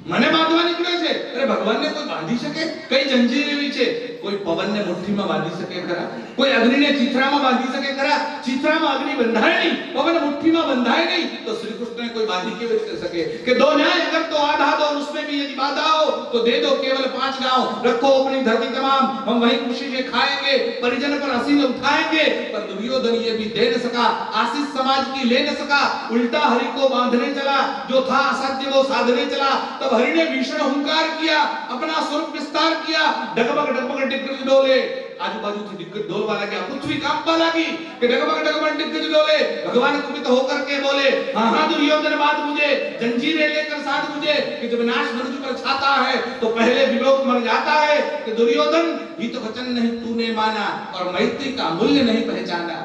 મને બાંધવા નીકળ્યો છે. અરે ભગવાનને કોઈ બાંધી શકે? કઈ જંજીર એવી છે? કોઈ પવનને મુઠ્ઠીમાં બાંધી શકે ખરા? કોઈ અગ્નિને ચિત્રામાં બાંધી શકે ખરા? ચિત્રામાં અગ્નિ બંધાય નહીં, પવન મુઠ્ઠીમાં બંધાય નહીં, તો શ્રી કૃષ્ણને કોઈ બાંધી કેવી રીતે શકે? કે दो न्याय अगर तो आधा दो, उसमें भी यदि बाधा हो तो दे दो केवल 5 गांव, रखो अपनी धरती तमाम, हम वहीं खुशी से खाएंगे, परिजन पर हंसी न उठाएंगे. पर दुर्योधन ये भी दे न सका, आशीष समाज की ले न सका, उल्टा हरि को बांधने चला, जो था असाध्य वो साधने चला. तब हरि ने भीषण हुंकार किया, अपना स्वरूप विस्तार किया, डगमग डगमग टिटपिट डोले. આજુબાજુથી દિગ્ગજ ડોલવા લાગ્યા, પૃથ્વી કાંપવા લાગી કે ડગમગ डगमग दिग्गज डोले, भगवान कुपित होकर के बोले, हाँ हाँ दुर्योधन बात मुझे, जंजीरें लेकर साथ मुझे, कि जब नाश मनुष्य पर छाता है तो पहले विलोक मर जाता है, कि दुर्योधन हित वचन नहीं तूने माना और मैत्री का मूल्य नहीं पहचाना।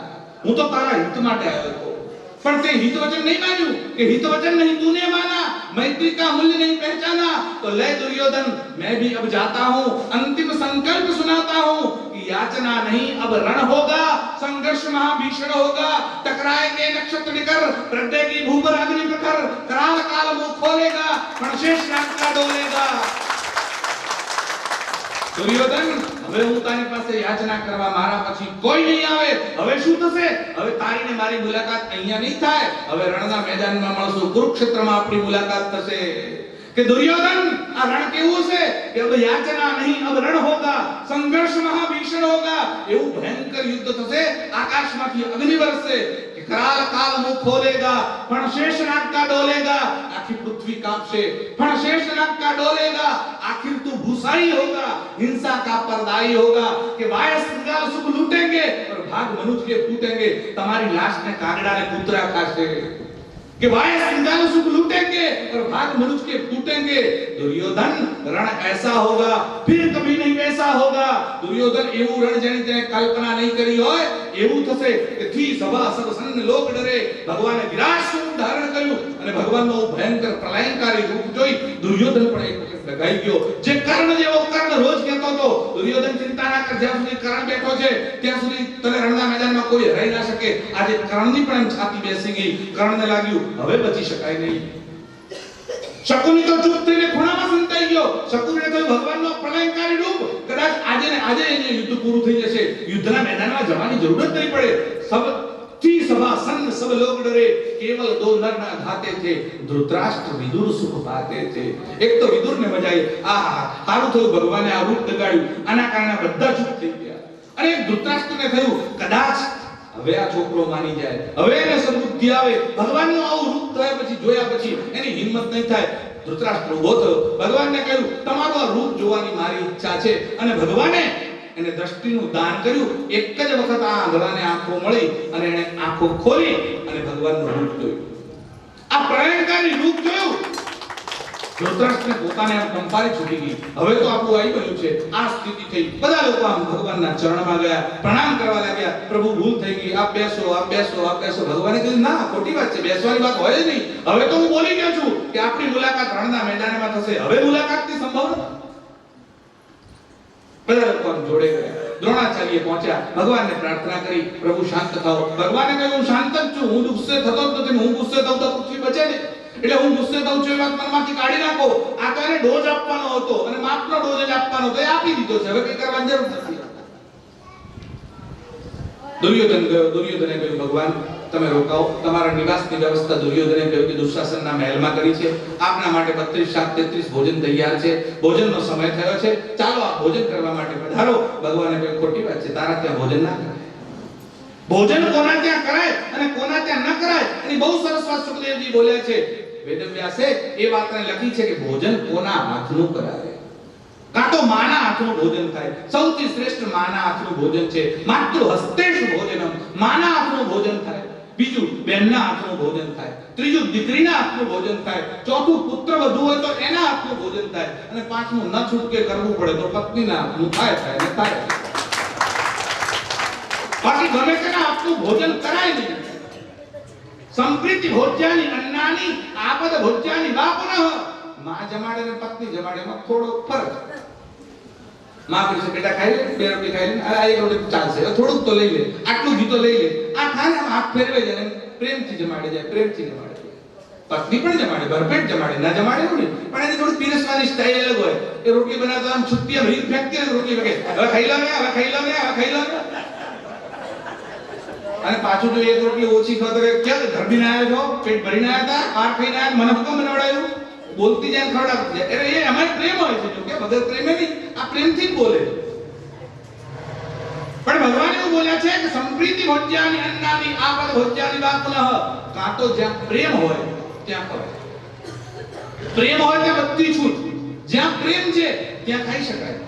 હું તો તારા હિત માટે આવ્યો હતો, પણ તે હિત વચન નહીં માન્યું, કે હિત वचन नहीं तूने माना, मैत्री का मूल्य नहीं पहचाना, तो ले दुर्योधन मैं भी अब जाता हूं, अंतिम संकल्प सुनाता हूं कि याचना नहीं अब रण होगा, संघर्ष महाभीषण होगा, टकराएंगे नक्षत्र निकर, प्रज्ञेगी भूपर अग्नि प्रखर, कराल काल मुंह खोलेगा, क्षणशेष नाग का डोलेगा। दुर्योधन હવે હું તારી પાસે યાચના કરવા મારા પછી કોઈ નહીં આવે, હવે શું થશે? હવે તારી ને મારી મુલાકાત અહીંયા નહીં થાય, હવે રણના મેદાનમાં મળશું, કુરુક્ષેત્રમાં આપણી મુલાકાત થશે। કે दुर्योधन આ રણ કેવું છે કે अब याचना नहीं अब रण होगा, संघर्ष महाभीषण होगा, એવું ભયંકર યુદ્ધ થશે, આકાશમાંથી અગ્નિ વરસશે, કે कराल काल मुंह खोलेगा, फणशेष नाग का डोलेगा, आखिर पृथ्वी कांपसे, फणशेष नाग का डोलेगा, आखिर तू भूसाई होगा, हिंसा का परदाई होगा, कि वाय श्रृंगार सुख लूटेंगे और भाग मनुष्य के फूटेंगे, तुम्हारी लाश ने कागड़ा ने कुतरा खासे, कि वाय श्रृंगार सुख लूटेंगे और भाग मनुष्य के फूटेंगे। दुर्योधन रण ऐसा होगा फिर कभी नहीं वैसा होगा। दुर्योधन એવું રણ જેની તેને કલ્પના નહીં કરી હોય એવું થશે, કે થી સભા સબ સન્ન લોક ડરે, ભગવાને વિરાટ સ્વરૂપ ધારણ કર્યું અને ભગવાનનો ભયંકર પ્રલયંકારી રૂપ જોઈ દુર્યોધન પણ એક વખત ડગાઈ ગયો। જે કર્ણ જેવો કર્ણ રોજ કહેતો હતો, દુર્યોધન ચિંતા ના કર, જ્યાં સુધી કર્ણ બેઠો છે ત્યાં સુધી તને રણના મેદાનમાં કોઈ હરાઈ ના શકે। આજે કર્ણની પણ એમ છાતી બેસી ગઈ, કર્ણને લાગ્યું હવે બચી શકાય નહીં। શકુની તો ચૂપ થઈને ખૂણામાં સંતાઈ ગયો। શકુને કહ્યું ભગવાનનો પ્રલયંકારી રૂપ કદાચ આજે ને આજે એને યુદ્ધ પૂરું થઈ જશે, યુદ્ધના મેદાનમાં જવાની જરૂર જ નહીં પડે। સબ થી સભા સન્ન सब लोग डरे, केवल दो नर न घाते थे, धृतराष्ट्र विदुर सुख पाते थे। एक तो विदुर ने मजाई, आहा हाરું થયું ભગવાને આ રૂપ દગાડ્યું, આના કારણે બધા ચૂપ થઈ ગયા। અને એક ધૃતરાષ્ટ્રને થયું કદાચ હવે આ છોકરો માની જાય, હવે એને સદબુદ્ધિ આવે, ભગવાનનું આવું રૂપ જોયા પછી એની હિંમત નહીં થાય। ધૃતરાષ્ટ્ર ઊભો થયો, ભગવાનને કહ્યું તમારું આ રૂપ જોવાની મારી ઈચ્છા છે, અને ભગવાને એને દ્રષ્ટિનું દાન કર્યું। એક જ વખત આ આંધળાને આંખો મળી અને એને આંખો ખોલી અને ભગવાનનું રૂપ જોયું, આ પ્રલયંકારી રૂપ જોયું। ધૃતરાષ્ટ્રને પોતાને આમ કંપારી છૂટી ગઈ, હવે તો આપણું આવી ગયું છે, આ સ્થિતિ થઈ। બધા લોકો આમ ભગવાનના ચરણમાં ગયા, પ્રણામ કરવા લાગ્યા, પ્રભુ ભૂલ થઈ ગઈ, આપ બેસો આપ બેસો આપ બેસો। ભગવાને કહ્યું ના ખોટી વાત છે, બેસવાની વાત હોય જ નહીં, હવે તો હું બોલી ગયો છું કે આપણી મુલાકાત રણના મેદાનમાં થશે, હવે મુલાકાતની સંભાવના। બધા લોકો આમ જોડે ગયા, દ્રોણાચાર્ય પહોંચ્યા, ભગવાનને પ્રાર્થના કરી પ્રભુ શાંત થાઓ। ભગવાને કહ્યું હું શાંત જ છું, હું ગુસ્સે થતો જ નથી, હું ગુસ્સે થાઉં તો પૃથ્વી બચે ને, એટલે હું ગુસ્સે થાઉં છું એ વાત મનમાંથી કાઢી નાખો। આ તો એને ડોઝ આપવાનો હતો અને માપનો ડોઝ જ આપવાનો હતો, એ આપી દીધો છે, હવે કઈ કરવાની જરૂર નથી। દુર્યોધને કહ્યું ભગવાન તમે રોકાઓ, તમારા નિવાસની વ્યવસ્થા દુર્યોધને કહ્યું કે દુશાસનના મહેલમાં કરી છે, આપના માટે 32 શાક 33 ભોજન તૈયાર છે, ભોજનનો સમય થયો છે, ચાલો આપ ભોજન કરવા માટે પધારો। ભગવાને કહ્યું ખોટી વાત છે, તારા ત્યાં ભોજન ના કરાય, ભોજન કોના ત્યાં કરાય અને કોના ત્યાં ન કરાય એની બહુ સરસ વાત સુખદેવજી બોલ્યા છે। વેદવ્યાસે એ વાતને લખી છે કે ભોજન કોના હાથનું કરાય, કાં તો માના હાથનું ભોજન થાય, સૌથી શ્રેષ્ઠ માના હાથનું ભોજન છે, માતૃ હસ્તેષ ભોજનમ, માના હાથનું ભોજન થાય, બીજું બહેનના હાથનું ભોજન થાય, ત્રીજું દીકરીના હાથનું ભોજન થાય, ચોથું પુત્ર વધુ હોય તો એના હાથનું ભોજન થાય, અને પાંચમું ન છૂટકે કરવું પડે તો પત્નીના હાથનું થાય ને થાય। બાકી ગમે તેના હાથનું ભોજન કરાય નહીં। સંપ્રીતિ ભોજ્યાની અન્નાની આપદ ભોજ્યાની વા પુનઃ, માં જમાડે ને પત્ની જમાડે માં થોડો ફરક। માં કહે છે બેટા ખાઈ લે, બે રોટી ખાઈ લે, આ એક રોટી ચાલશે, થોડુંક તો લઈ લે, આટલું ઘી તો લઈ લે, આ ખાને હાથ ફેરવે જાય, પ્રેમથી જમાડે જાય, પ્રેમથી જમાડે જાય। પત્ની પણ જમાડે, ભરપેટ જમાડે, ના જમાડે એવું નહીં, પણ એની થોડી પીરસવાની સ્ટાઈલ અલગ હોય। એ રોટલી બનાવતા આમ છુટ્ટી આમ રીત ફેંકતી ને રોટલી ફેંકે, હવે ખાઈ લો ને, હવે ખાઈ લો ને, હવે ખાઈ લો ને, અને પાછું જો એક રોટલી ઓછી ખાતો કે ક્યાં ધરબીને આવ્યા છો, પેટ ભરીને આવ્યા હતા, પાર ખાઈને આવ્યા, મને હુકમ બનાવડાયું, બોલતી જાય ખવડાવતી જાય। અરે એ અમારે પ્રેમ હોય છે, જો કે વગર પ્રેમે નહીં, આ પ્રેમથી જ બોલે। પણ ભગવાન એવું બોલ્યા છે કે સંપ્રીતિ ભોજ્યાની અન્નાની આપદ ભોજ્યાની વા પુનઃ, કાં તો જ્યાં પ્રેમ હોય ત્યાં ખવાય, પ્રેમ હોય ત્યાં બધી છૂટ, જ્યાં પ્રેમ છે ત્યાં ખાઈ શકાય।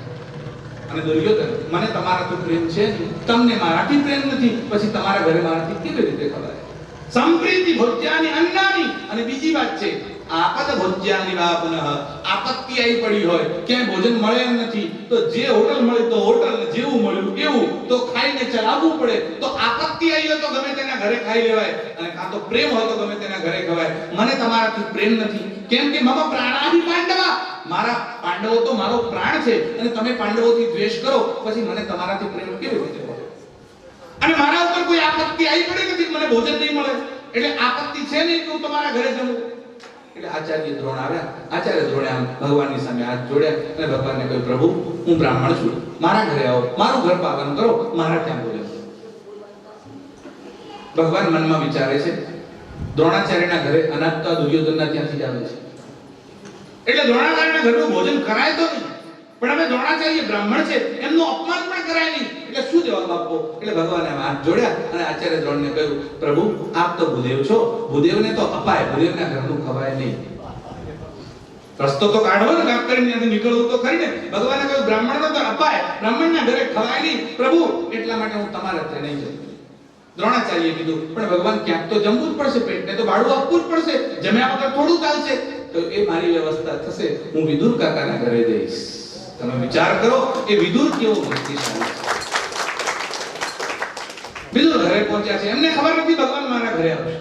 અને દુર્યોધન, મને તમારાથી પ્રેમ છે નહીં, તમને મારાથી પ્રેમ નથી, પછી તમારા ઘરે મારાથી કેવી રીતે ખવાય? સંપ્રીતિ ભોજ્યાની અન્નાની. અને બીજી વાત છે, આપદ ભોજ્યાની વા પુનઃ. આપત્તિ આવી પડી હોય, ક્યાંય ભોજન મળે એમ નથી, તો જે હોટલ મળી તો હોટલ, જેવું મળ્યું એવું તો ખાઈને ચલાવવું પડે. તો આપત્તિ આવી હોય તો ગમે તેના ઘરે ખાઈ લેવાય, અને કાં તો પ્રેમ હોય તો ગમે તેના ઘરે ખવાય. મને તમારાથી પ્રેમ નથી, કેમ કે મમ પ્રાણાદિ પાંડવા. મારા પાંડવો તો મારો પ્રાણ છે, અને તમે પાંડવોથી દ્વેષ કરો, પછી મને તમારાથી પ્રેમ કેવી રીતે હોય? અને મારા ઉપર કોઈ આપત્તિ આવી પડી નથી, મને ભોજન નહીં મળે, એટલે આપત્તિ છે નહીં કે હું તમારા ઘરે જઉં. એટલે આચાર્ય દ્રોણ આવ્યા. આચાર્ય દ્રોણે આમ ભગવાનની સામે હાથ જોડ્યા અને ભગવાનને કહ્યું, પ્રભુ, હું બ્રાહ્મણ છું, મારા ઘરે આવો, મારું ઘર પાવન કરો, મારા ત્યાં ભોજન. ભગવાન મનમાં વિચારે છે, દ્રોણાચાર્યના ઘરે અનાજ તો દુર્યોધનના ત્યાંથી જ આવે છે, એટલે દ્રોણાચાર્યના ઘરનું ભોજન કરાય તો નહીં, પણ હવે દ્રોણાચાર્ય બ્રાહ્મણ છે, એમનું અપમાન પણ કરાય નહીં, એટલે શું જવાબ આપવો? એટલે ભગવાને હાથ જોડ્યા અને આચાર્ય દ્રોણને કહ્યું, પ્રભુ, આપ તો ભૂદેવ છો, ભૂદેવને તો અપાય, ભૂદેવના ઘરનું ખવાય નહીં. રસ્તો તો કાઢવો ને, કામ કરીને ત્યાંથી નીકળવું તો ખરી ને. ભગવાને કહ્યું, બ્રાહ્મણને તો અપાય, બ્રાહ્મણના ઘરે ખવાય નહીં, પ્રભુ, એટલા માટે હું તમારા ત્યાં નહીં જઉં. દ્રોણાચાર્યએ કીધું, પણ ભગવાન, ક્યાંક તો જમવું જ પડશે, પેટને તો ભાડું આપવું જ પડશે, જમ્યા વગર થોડું ચાલશે. તો એ મારી વ્યવસ્થા થશે, હું વિદુર કાકાના ઘરે જઈશ. તમે વિચાર કરો કે વિદુર કેવો ભક્તિશાળી છે. વિદુર ઘરે પહોંચ્યા છે, એમને ખબર નથી ભગવાન મારા ઘરે આવશે.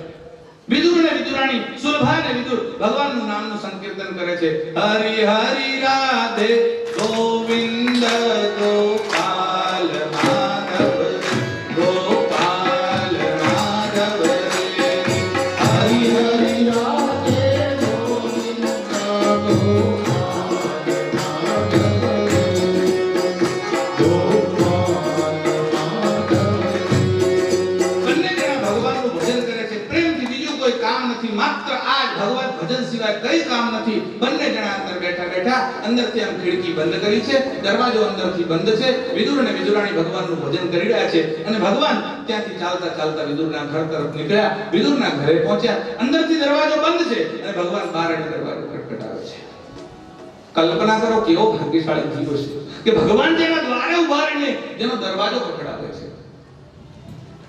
વિદુર અને વિદુરાણી, સુલભા અને વિદુર ભગવાનનું નામનું સંકીર્તન કરે છે. હરિ હરિ રાધે ગોવિંદ ગોપાલ માધવ, ગોપાલ માધવ, હરિ હરિ રાધે ગોવિંદ ગોપાલ માત્ર આ ભગવાન ભજન સિવાય કઈ કામ નથી. બંને જણા અંદર બેઠા બેઠા અંદરથી આમ ખિડકી બંધ કરી છે, દરવાજો અંદરથી બંધ છે. વિદુર અને વિદુરાણી ભગવાનનું ભજન કરી રહ્યા છે, અને ભગવાન ત્યાંથી ચાલતા ચાલતા વિદુરના ઘર તરફ નીકળ્યા, વિદુરના ઘરે પહોંચ્યા. અંદરથી દરવાજો બંધ છે અને ભગવાન બહાર દરવાજો ખટખટાવે છે. કલ્પના કરો કેવો ભાગ્યશાળી જીવ છે કે ભગવાન જેના દ્વારે ઉભા રહીને જેનો દરવાજો ખટખટાવે છે.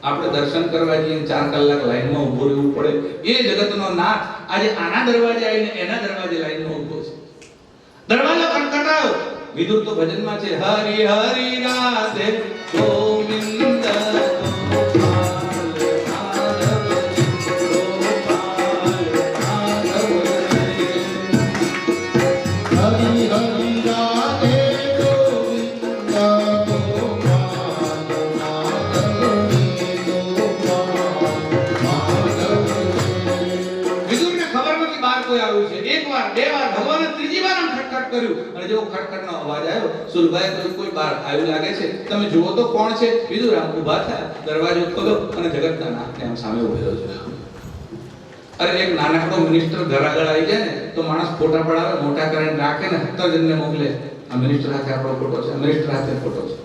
આપણે દર્શન કરવા જઈએ 4 કલાક લાઈનમાં ઊભો રહેવું પડે, એ જગતનો નાથ આજે આના દરવાજે આવીને એના દરવાજે લાઈનમાં ઊભો છે. દરવાજો ખટખટાયો. વિદુર તો ભજનમાં છે, હરિ હરિ રાધે ગોવિંદ અને જેવો ખટખટનો અવાજ આવ્યો, સુલભાએ કહ્યું, કોઈ બહાર આવ્યું લાગે છે, તમે જુઓ તો કોણ છે. વિદુર આમ ઊભા થયા, દરવાજો ખોલ્યો અને જગતના નાથને આમ સામે ઉભેલો જોયો. અરે એક નાનકડો મિનિસ્ટર ઘર આગળ આવી જાય ને તો માણસ ફોટા પડાવે, મોટા કરીને રાખે ને તો જનને મોકલે, આ મિનિસ્ટર હાથે આપણો ફોટો છે, મિનિસ્ટર હાથે ફોટો છે.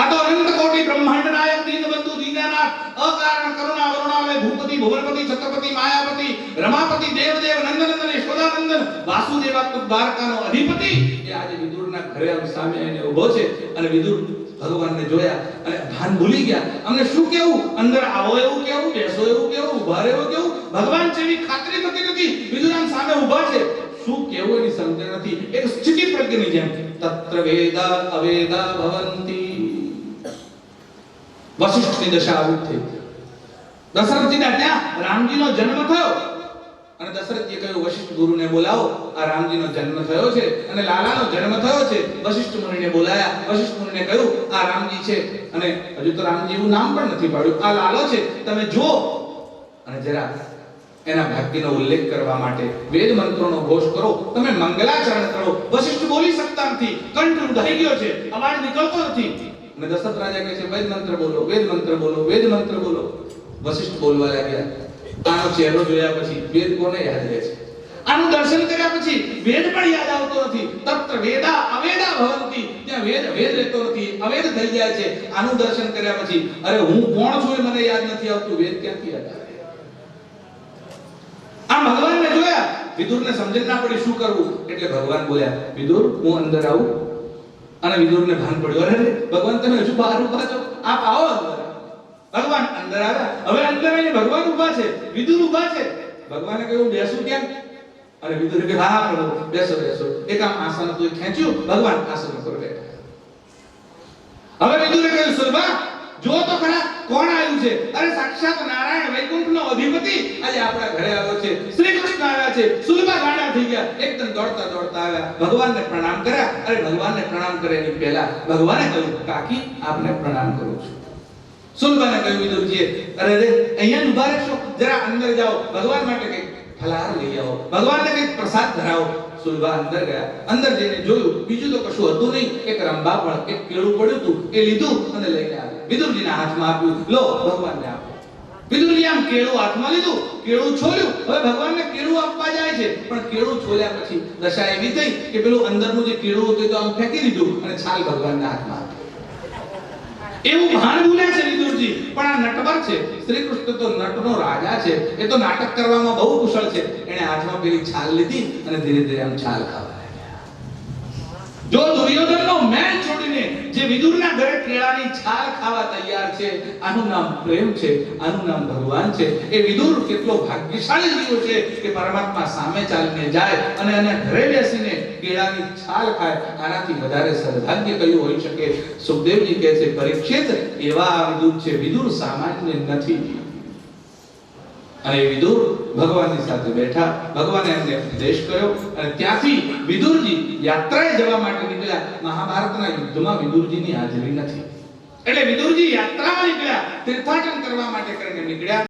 આ તો અનંત કોટી બ્રહ્માંડ નાયક દીનબંધુ દીનાનાથ અકારણ કરુણા વરુણાલય ભૂપતિ ભુવનપતિ છત્રપતિ માયાપતિ રમાપતિ દેવદેવ નંદનંદન યશોદાનંદન વાસુદેવાત્મક દ્વારકાનો અધિપતિ એ આજે વિદુરના ઘરે આમ સામે આવીને ઊભો છે. અને વિદુર ભગવાનને જોયા અને ભાન ભૂલી ગયા. અમને શું કેવું, અંદર આવો એવું કેવું, બેસો એવું કેવું, ઉભા રહો એવું કેવું, ભગવાન છે એવી ખાતરી થતી નથી. વિદુર આમ સામે ઊભા છે, શું કેવું એની સમજણ નથી. એક સ્થિતિ પ્રજ્ઞની જેમ તત્ર વેદા અવેદા ભવંતી. વશિષ્ઠની દશા આવી થઈ. દશરથજીના ત્યાં રામજીનો જન્મ થયો અને દશરથજીએ કહ્યું, વશિષ્ઠ ગુરુને બોલાવો, આ રામજીનો જન્મ થયો છે અને લાલાનો જન્મ થયો છે. વશિષ્ઠ મુનિને બોલાયા. વશિષ્ઠ મુનિને કહ્યું, આ રામજી છે અને હજુ તો રામજી એવું નામ પણ નથી પાડ્યું, આ લાલો છે, તમે જુઓ. અને જરા એના ભાગ્યનો ઉલ્લેખ કરવા માટે વેદ મંત્રોનો ઘોષ કરો, તમે મંગલાચરણ કરો. વશિષ્ઠ બોલી શકતા નથી, કંઠ રૂધાઈ ગયો છે, અવાજ નીકળતો નથી. અને દશરથ રાજા કહે છે, વેદ મંત્ર બોલો, વેદ મંત્ર બોલો, વેદ મંત્ર બોલો. વશિષ્ઠ બોલવા લાગ્યા. આનો ચહેરો જોયા પછી વેદ કોને યાદ રહે છે? આનું દર્શન કર્યા પછી વેદ પણ યાદ આવતો નથી. તત્ર વેદા અવેદા ભવંતી. ત્યાં વેદ વેદ રહેતો નથી, અવેદ થઈ જાય છે. આનું દર્શન કર્યા પછી અરે હું કોણ છું એ મને યાદ નથી આવતું, વેદ ક્યાંથી યાદ આવે? આ ભગવાનને જોયા, વિદુરને સમજણ ના પડી શું કરવું. એટલે ભગવાન બોલ્યા, વિદુર હું અંદર આવું. અને વિદુરને ભાન પડ્યું, અરે ભગવાન તમે હજુ બહાર ઊભા છો, આપ આવો અંદર. ભગવાન અંદર આવ્યા. હવે અંદર આવીને ભગવાન ઊભા છે, વિદુર ઊભા છે. ભગવાને કહ્યું બેસું કેમ? અને વિદુરે કહ્યું હા પ્રભુ બેસો બેસો. એક આમ આસન હતું ખેંચ્યું, ભગવાન આસન ઉપર બેઠા. હવે વિદુરે કહ્યું સુરભા જો તો ખરા કોણ આવ્યું છે? અરે સાક્ષાત નારાયણ વૈકુંઠનો અધિપતિ આજે આપણા ઘરે આવ્યો છે. શ્રી કૃષ્ણ આવ્યા છે. સુરભા ગાડા થઈ ગયા, એકદમ દોડતા દોડતા આવ્યા, ભગવાનને પ્રણામ કર્યા. અરે ભગવાનને પ્રણામ કરે એની પહેલા ભગવાને કહ્યું કાકી આપને પ્રણામ કરું છું. સુરભાને કહ્યું વિદુરજીએ અરે રે અહીંયા જ ઊભા રહેશો, જરા અંદર જાઓ, ભગવાન માટે કંઈક ફલાહાર લઈ આવો, ભગવાનને કંઈક પ્રસાદ ધરાવો. સુરભા અંદર ગયા. અંદર જઈને જોયું બીજું તો કશું હતું નહીં, એક રંભાફળ એક કેળું પડ્યું હતું, એ લીધું અને લઈને આવ્યા. વિદુરજીના હાથમાં આપ્યું, લો ભગવાનને આપો. વિદુરજી આમ કેળું હાથમાં લીધું, કેળું છોલ્યું. હવે ભગવાનને કેળું આપવા જાય છે, પણ કેળું છોલ્યા પછી દશા એવી થઈ કે પેલું અંદરનું જે કેળું હતું એ તો આમ ફેંકી દીધું અને છાલ ભગવાનના હાથમાં આપી. એવું ભાન ભૂલ્યા છે વિદુરજી. પણ આ નટવર છે, શ્રી કૃષ્ણ તો નટનો રાજા છે, એ તો નાટક કરવામાં બહુ કુશળ છે. એણે હાથમાં પેલી છાલ લીધી અને ધીરે ધીરે આમ છાલ ખાવા લાગ્યા. જો દુર્યોધનનો મહેલ છોડીને જે વિદુરના ઘરે કેળાની છાલ ખાવા તૈયાર છે, આનું નામ પ્રેમ છે, આનું નામ ભગવાન છે. એ વિદુર કેટલો ભાગ્યશાળી જીવ છે કે પરમાત્મા સામે ચાલીને જાય અને એને ઘરે બેસીને કેળાની છાલ ખાય. આનાથી વધારે સદભાગ્ય કયું હોઈ શકે? સુખદેવજી કહે છે પરીક્ષિત એવા વિદુર છે, વિદુર સામાન્ય નથી. અને વિદુર ભગવાનની સાથે બેઠા, ભગવાને એમને ઉપદેશ કર્યો અને ત્યાંથી વિદુરજી યાત્રાએ જવા માટે નીકળ્યા. મહાભારતના યુદ્ધમાં વિદુરજીની હાજરી નથી, એટલે વિદુરજી યાત્રામાં નીકળ્યા, તીર્થાટન કરવા માટે કરીને નીકળ્યા.